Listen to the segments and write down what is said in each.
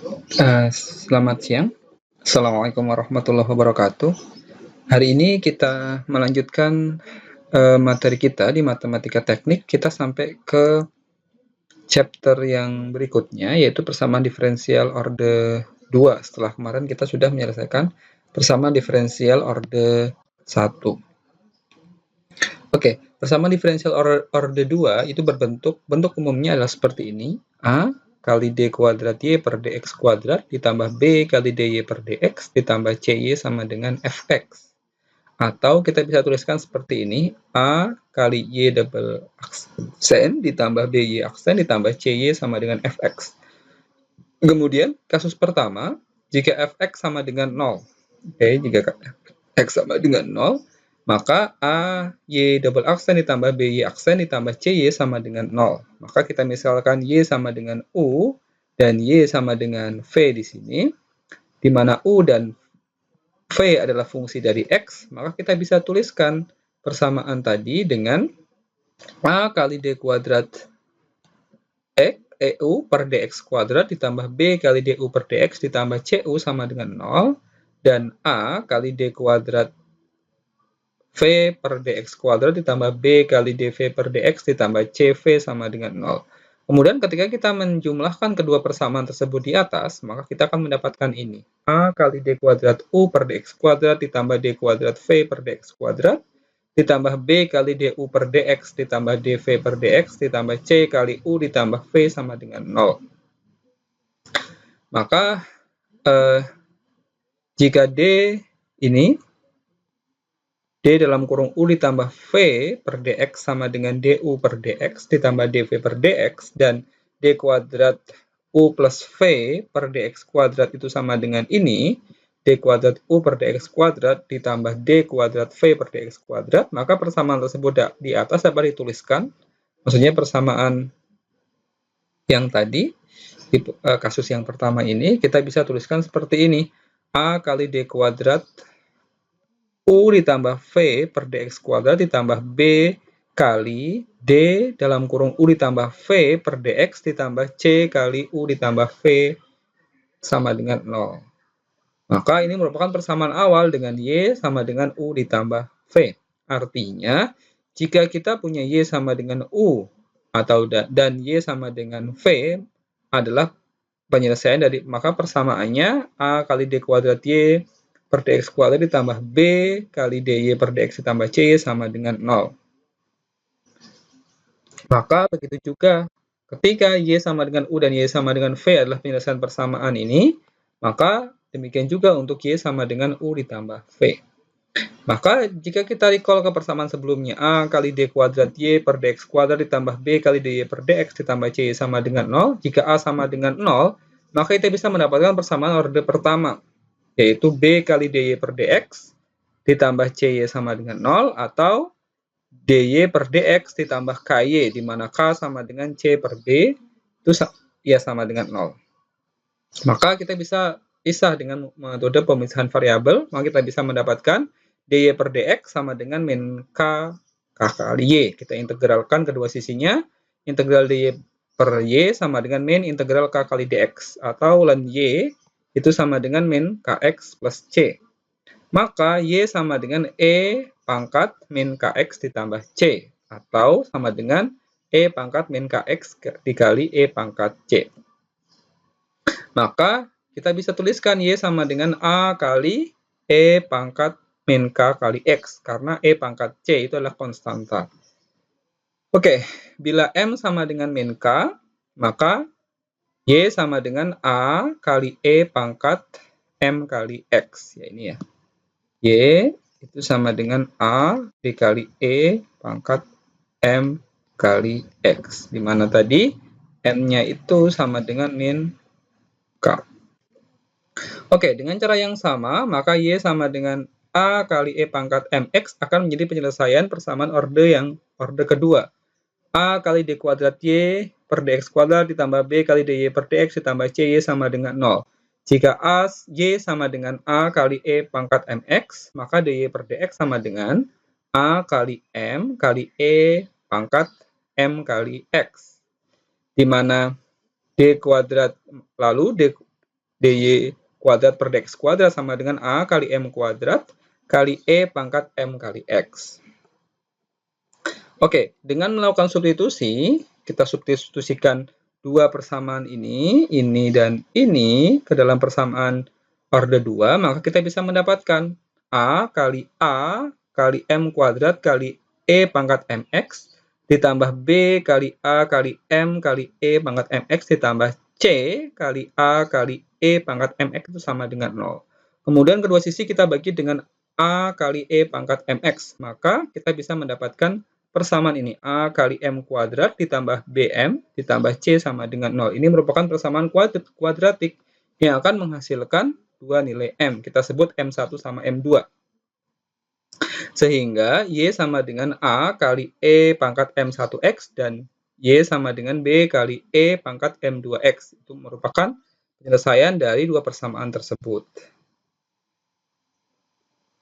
Selamat siang. Assalamualaikum warahmatullahi wabarakatuh. Hari ini kita melanjutkan materi kita di matematika teknik. Kita sampai ke chapter yang berikutnya, yaitu persamaan diferensial orde 2. Setelah kemarin kita sudah menyelesaikan persamaan diferensial orde 1. Oke, persamaan diferensial orde 2 itu bentuk umumnya adalah seperti ini. A kali D kuadrat Y per DX kuadrat ditambah B kali DY per DX ditambah CY sama dengan Fx. Atau kita bisa tuliskan seperti ini. A kali Y double aksen ditambah BY aksen ditambah CY sama dengan Fx. Kemudian, kasus pertama, jika Fx sama dengan 0. Oke, jika X sama dengan 0, maka A, Y double aksen ditambah BY aksen ditambah CY sama dengan 0. Maka kita misalkan Y sama dengan U dan Y sama dengan V di sini, di mana U dan V adalah fungsi dari X, maka kita bisa tuliskan persamaan tadi dengan A kali D kuadrat EU per DX kuadrat ditambah B kali DU per DX ditambah CU sama dengan 0, dan A kali D kuadrat V per DX kuadrat ditambah B kali DV per DX ditambah CV sama dengan 0. Kemudian ketika kita menjumlahkan kedua persamaan tersebut di atas, maka kita akan mendapatkan ini. A kali D kuadrat U per DX kuadrat ditambah D kuadrat V per DX kuadrat ditambah B kali DU per DX ditambah DV per DX ditambah C kali U ditambah V sama dengan 0. Maka jika D ini D dalam kurung U ditambah V per DX sama dengan DU per DX ditambah DV per DX, dan D kuadrat U plus V per DX kuadrat itu sama dengan ini, D kuadrat U per DX kuadrat ditambah D kuadrat V per DX kuadrat, maka persamaan tersebut di atas dapat dituliskan, maksudnya persamaan yang tadi, di kasus yang pertama ini, kita bisa tuliskan seperti ini. A kali D kuadrat U ditambah V per DX kuadrat ditambah B kali D dalam kurung U ditambah V per DX ditambah C kali U ditambah V sama dengan 0. Maka ini merupakan persamaan awal dengan Y sama dengan U ditambah V. Artinya, jika kita punya Y sama dengan U atau dan Y sama dengan V adalah penyelesaian dari, maka persamaannya A kali D kuadrat Y per DX kuadrat ditambah B kali DY per DX ditambah C sama dengan 0. Maka begitu juga ketika Y sama dengan U dan Y sama dengan V adalah penyelesaian persamaan ini, maka demikian juga untuk Y sama dengan U ditambah V. Maka jika kita recall ke persamaan sebelumnya, A kali D kuadrat Y per DX kuadrat ditambah B kali DY per DX ditambah C sama dengan 0, jika A sama dengan 0, maka kita bisa mendapatkan persamaan orde pertama, yaitu B kali DY per DX ditambah CY sama dengan 0, atau DY per DX ditambah KY, di mana K sama dengan C per D, itu ya sama dengan 0. Maka kita bisa pisah dengan metode pemisahan variabel, maka kita bisa mendapatkan DY per DX sama dengan min K kali Y. Kita integralkan kedua sisinya, integral DY per Y sama dengan min integral K kali DX, atau ln Y itu sama dengan min Kx plus C. Maka Y sama dengan E pangkat min Kx ditambah C, atau sama dengan E pangkat min Kx dikali E pangkat C. Maka kita bisa tuliskan Y sama dengan A kali E pangkat min K kali X, karena E pangkat C itu adalah konstanta. Oke, bila M sama dengan min K, maka Y sama dengan A kali E pangkat M kali X. Ya, ini ya. Y itu sama dengan A dikali E pangkat M kali X. Di mana tadi M-nya itu sama dengan min K. Oke, dengan cara yang sama, maka Y sama dengan A kali E pangkat MX akan menjadi penyelesaian persamaan orde kedua. A kali D kuadrat Y per DX kuadrat ditambah B kali DY per DX ditambah CY sama dengan 0. Jika Y sama dengan A kali E pangkat MX, maka DY per DX sama dengan A kali M kali E pangkat M kali X. Di mana D kuadrat, lalu dy kuadrat per dx kuadrat sama dengan A kali M kuadrat kali E pangkat M kali X. Oke, dengan melakukan substitusi, kita substitusikan dua persamaan ini dan ini ke dalam persamaan orde 2, maka kita bisa mendapatkan A kali M kuadrat kali E pangkat MX ditambah B kali A kali M kali E pangkat MX ditambah C kali A kali E pangkat MX itu sama dengan 0. Kemudian kedua sisi kita bagi dengan A kali E pangkat MX, maka kita bisa mendapatkan persamaan ini, A kali M kuadrat ditambah BM ditambah C sama dengan 0. Ini merupakan persamaan kuadratik yang akan menghasilkan dua nilai M. Kita sebut M1 sama M2. Sehingga Y sama dengan A kali E pangkat M1X dan Y sama dengan B kali E pangkat M2X. Itu merupakan penyelesaian dari dua persamaan tersebut.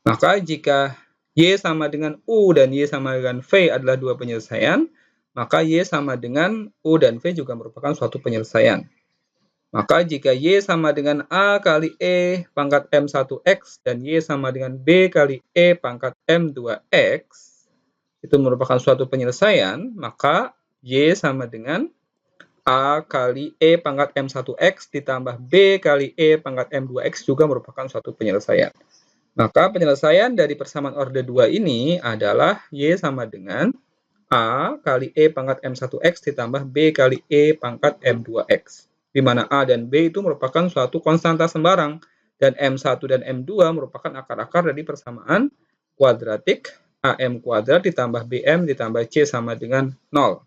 Maka jika Y sama dengan U dan Y sama dengan V adalah dua penyelesaian, maka Y sama dengan U dan V juga merupakan suatu penyelesaian. Maka jika Y sama dengan A kali E pangkat M1X dan Y sama dengan B kali E pangkat M2X, itu merupakan suatu penyelesaian, maka Y sama dengan A kali E pangkat M1X ditambah B kali E pangkat M2X juga merupakan suatu penyelesaian. Maka penyelesaian dari persamaan orde 2 ini adalah Y sama dengan A kali E pangkat M1X ditambah B kali E pangkat M2X. Di mana A dan B itu merupakan suatu konstanta sembarang, dan M1 dan M2 merupakan akar-akar dari persamaan kuadratik AM kuadrat ditambah BM ditambah C sama dengan 0.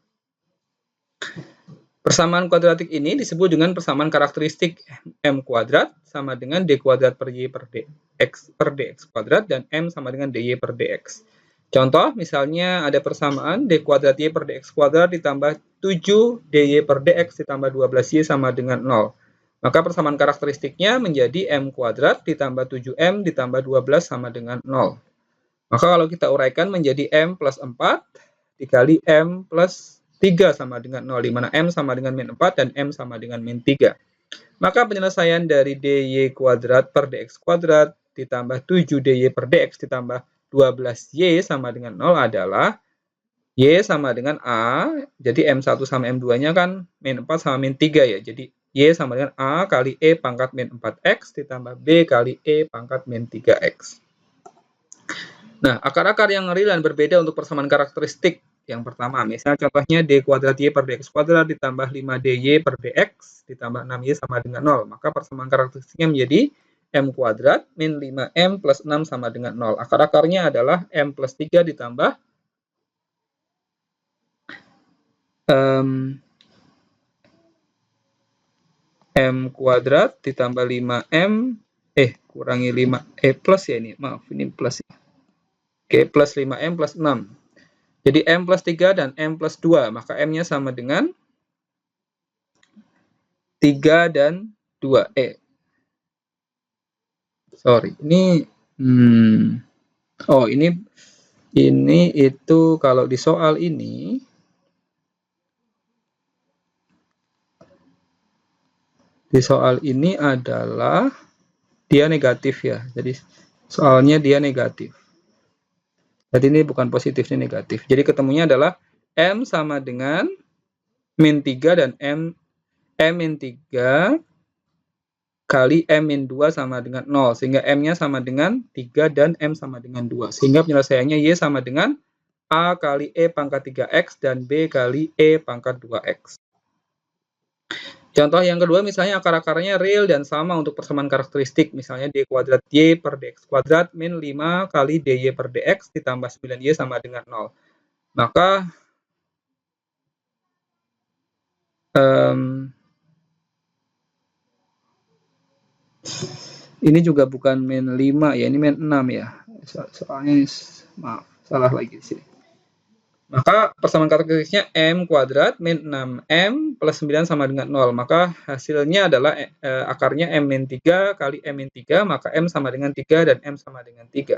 Persamaan kuadratik ini disebut dengan persamaan karakteristik M kuadrat sama dengan D kuadrat per Y per DX kuadrat dan M sama dengan DY per DX. Contoh, misalnya ada persamaan D kuadrat Y per DX kuadrat ditambah 7 DY per DX ditambah 12Y sama dengan 0. Maka persamaan karakteristiknya menjadi M kuadrat ditambah 7M ditambah 12 sama dengan 0. Maka kalau kita uraikan menjadi M plus 4 dikali M plus 3 sama dengan 0, di mana M sama dengan min 4 dan M sama dengan min 3. Maka penyelesaian dari dy kuadrat per dx kuadrat ditambah 7 dy per dx ditambah 12y sama dengan 0 adalah y sama dengan A, jadi M1 sama M2-nya kan min 4 sama min 3 ya, jadi y sama dengan A kali E pangkat min 4x ditambah B kali E pangkat min 3x. Nah, akar-akar yang real dan berbeda untuk persamaan karakteristik. Yang pertama, misalnya contohnya D kuadrat Y per DX kuadrat ditambah 5DY per DX ditambah 6Y sama dengan 0. Maka persamaan karakteristiknya menjadi M kuadrat min 5M plus 6 sama dengan 0. Akar-akarnya adalah M plus 3 ditambah M kuadrat ditambah 5M, kurangi 5, plus ya ini, maaf ini plus ya. Oke, plus 5M plus 6. Jadi M plus 3 dan M plus 2, maka M-nya sama dengan 3 dan 2. Sorry, ini ini itu kalau di soal ini adalah dia negatif ya. Jadi soalnya dia negatif. Jadi ini bukan positif, ini negatif. Jadi ketemunya adalah M sama dengan min 3 dan M min 3 kali M min 2 sama dengan 0. Sehingga M-nya sama dengan 3 dan M sama dengan 2. Sehingga penyelesaiannya Y sama dengan A kali E pangkat 3X dan B kali E pangkat 2X. Contoh yang kedua, misalnya akar-akarnya real dan sama untuk persamaan karakteristik. Misalnya D kuadrat Y per DX kuadrat min 5 kali DY per DX ditambah 9Y sama dengan 0. Maka ini juga bukan min 5 ya, ini min 6 ya. Soalnya maaf, salah lagi di sini. Maka persamaan karakteristiknya M kuadrat min 6M plus 9 sama dengan 0. Maka hasilnya adalah akarnya M min 3 kali M min 3, maka M sama dengan 3 dan M sama dengan 3.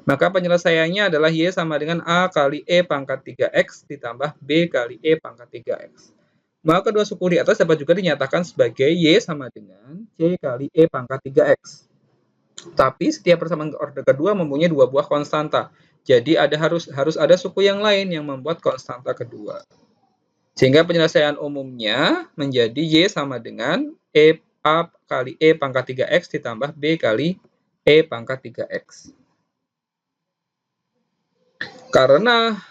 Maka penyelesaiannya adalah Y sama dengan A kali E pangkat 3X ditambah B kali E pangkat 3X. Maka kedua suku di atas dapat juga dinyatakan sebagai Y sama dengan C kali E pangkat 3X. Tapi setiap persamaan orde kedua mempunyai dua buah konstanta. Jadi harus ada suku yang lain yang membuat konstanta kedua. Sehingga penyelesaian umumnya menjadi Y sama dengan A kali E pangkat 3X ditambah B kali E pangkat 3X. Karena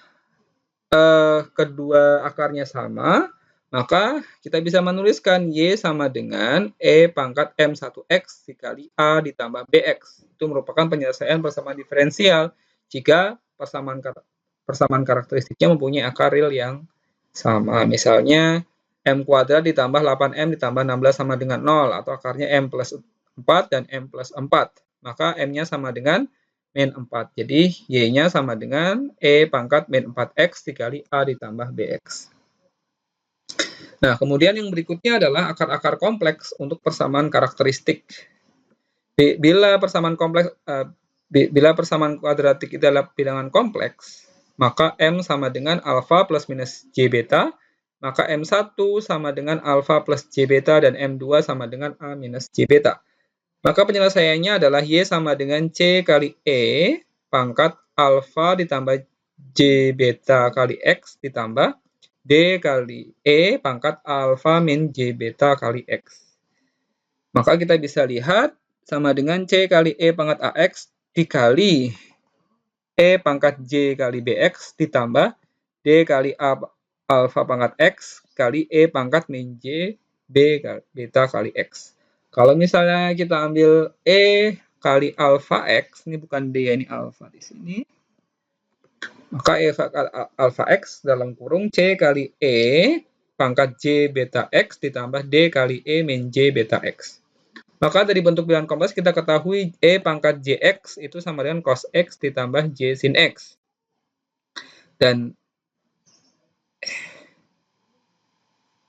kedua akarnya sama, maka kita bisa menuliskan Y sama dengan E pangkat M1X dikali A ditambah BX. Itu merupakan penyelesaian persamaan diferensial jika persamaan karakteristiknya mempunyai akar real yang sama. Misalnya M kuadrat ditambah 8M ditambah 16 sama dengan 0, atau akarnya M plus 4 dan M plus 4. Maka M-nya sama dengan min 4. Jadi Y-nya sama dengan E pangkat min 4X dikali A ditambah BX. Nah, kemudian yang berikutnya adalah akar-akar kompleks untuk persamaan karakteristik. Bila persamaan kuadratik itu adalah bilangan kompleks, maka M sama dengan alfa plus minus J beta, maka M1 sama dengan alfa plus J beta, dan M2 sama dengan A minus J beta. Maka penyelesaiannya adalah Y sama dengan C kali E pangkat alfa ditambah J beta kali X ditambah D kali E pangkat alfa min J beta kali X. Maka kita bisa lihat sama dengan C kali E pangkat AX dikali E pangkat J kali BX ditambah D kali A alfa pangkat X kali E pangkat min J B beta kali X. Kalau misalnya kita ambil E kali alfa X, ini bukan D ya, ini alfa di sini. Maka E alfa X dalam kurung C kali E pangkat J beta X ditambah D kali E min J beta X. Maka dari bentuk bilangan kompleks kita ketahui E pangkat JX itu sama dengan cos X ditambah J sin X. Dan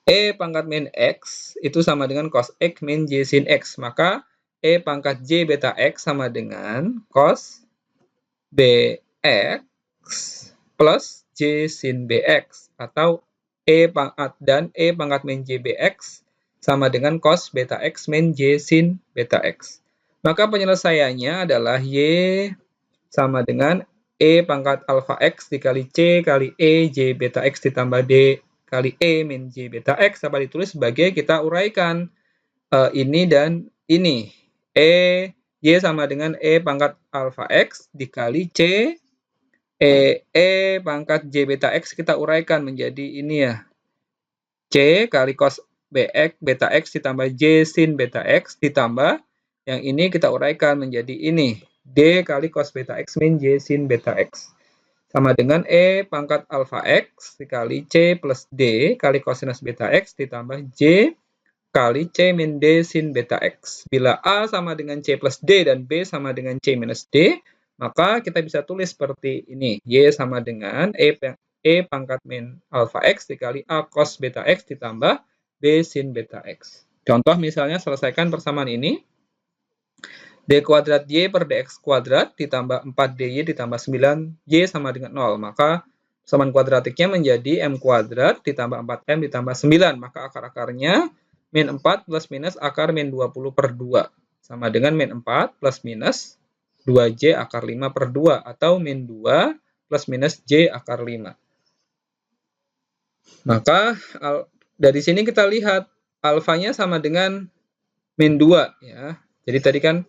E pangkat min X itu sama dengan cos X min J sin X. Maka E pangkat J beta X sama dengan cos BX plus J sin BX. Atau E pangkat min J BX sama dengan cos beta X min J sin beta X. Maka penyelesaiannya adalah Y sama dengan E pangkat alfa X dikali C kali E J beta X ditambah D kali E min J beta X dapat ditulis sebagai, kita uraikan ini dan ini. Y sama dengan E pangkat alfa X dikali C E pangkat J beta X kita uraikan menjadi ini ya. C kali cos BX beta X ditambah J sin beta X ditambah yang ini kita uraikan menjadi ini. D kali cos beta X min J sin beta X. Sama dengan E pangkat alfa X dikali C plus D kali cosinus beta X ditambah J kali C min D sin beta X. Bila A sama dengan C plus D dan B sama dengan C minus D, maka kita bisa tulis seperti ini. Y sama dengan E pangkat min alfa X dikali A cos beta X ditambah B sin beta X. Contoh misalnya selesaikan persamaan ini. D kuadrat Y per DX kuadrat ditambah 4DY ditambah 9Y sama dengan 0. Maka persamaan kuadratiknya menjadi M kuadrat ditambah 4M ditambah 9. Maka akar-akarnya min 4 plus minus akar min 20 per 2. Sama dengan min 4 plus minus 2J akar 5 per 2. Atau min 2 plus minus J akar 5. Maka dari sini kita lihat alfanya sama dengan min 2. Ya. Jadi tadi kan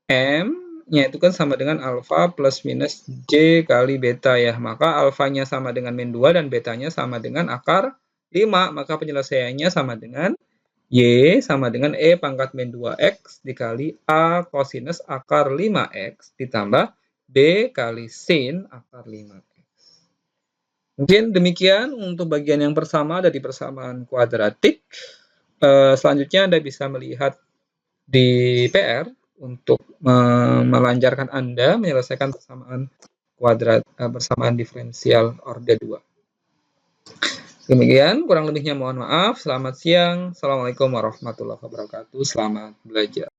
M-nya itu kan sama dengan alfa plus minus J kali beta ya. Maka alfanya sama dengan min 2 dan betanya sama dengan akar 5. Maka penyelesaiannya sama dengan Y sama dengan E pangkat min 2X dikali A kosinus akar 5X ditambah B kali sin akar 5X. Mungkin demikian untuk bagian yang pertama dari persamaan kuadratik. Selanjutnya Anda bisa melihat di PR untuk melancarkan Anda menyelesaikan persamaan diferensial orde 2. Demikian, kurang lebihnya mohon maaf. Selamat siang. Assalamualaikum warahmatullahi wabarakatuh. Selamat belajar.